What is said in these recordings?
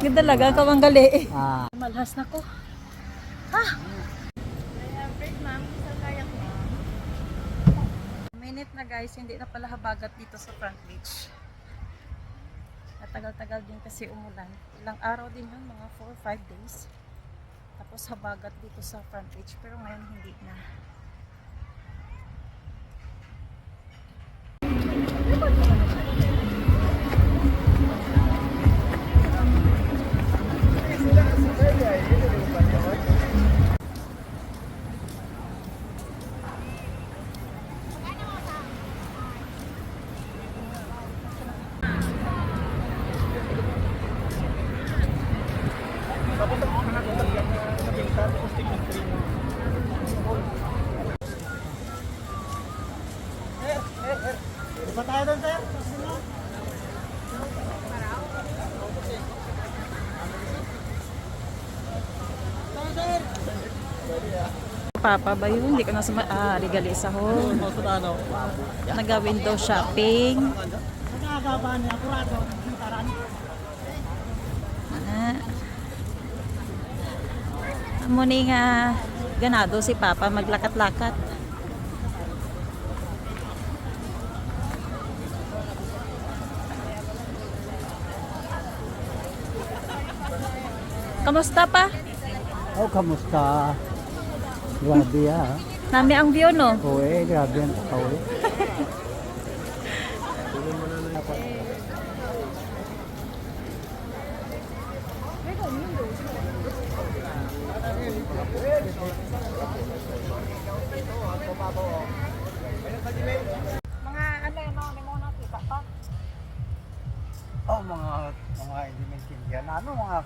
Ganda talaga, kamanggali. Ah. Malhas na ko. Ha? Break ma'am, isang kayak ma'am. Minute na guys, hindi na pala habagat dito sa front beach. Tagal-tagal din kasi umulan. Ilang araw din yun, mga 4 or 5 days. Tapos habagat dito sa front beach, pero ngayon hindi na. Iba tayo doon, sir. Papa ba yun? Hindi ko na regali sa home. Nag-window shopping. Muna nga ganado si Papa maglakat-lakat. Kamusta pa? Oh, kamusta? Grabe ah. Nami ang view no? Oo grabe ang tao eh. Mga ano yun, mga mo nakita pa? Oh, mga hindi maintindihan. Ano mga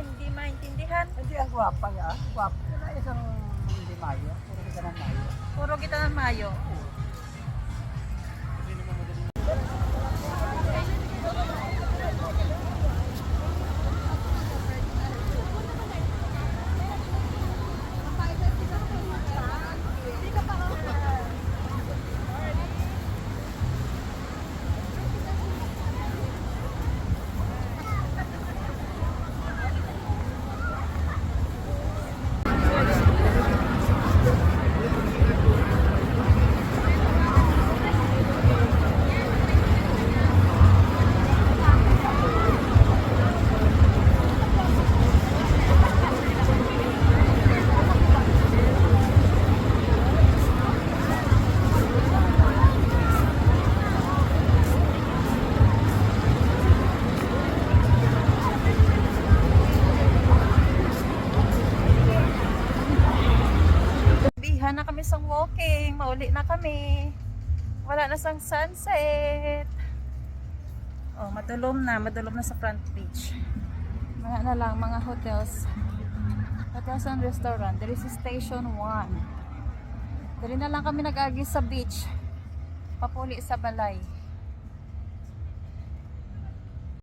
Hindi maintindihan. Hindi ang gwapa ya. Gwapa. Wala isang hindi mayo. Puro kita ng mayo. Puro kita ng mayo. Na kami sa walking, mauli na kami. Wala na sang sunset. Oh, madulom na sa front beach. Mga na lang, mga hotels. Hotels and restaurant. There is station 1. Dali na lang kami nag-agi sa beach. Papuli sa balay.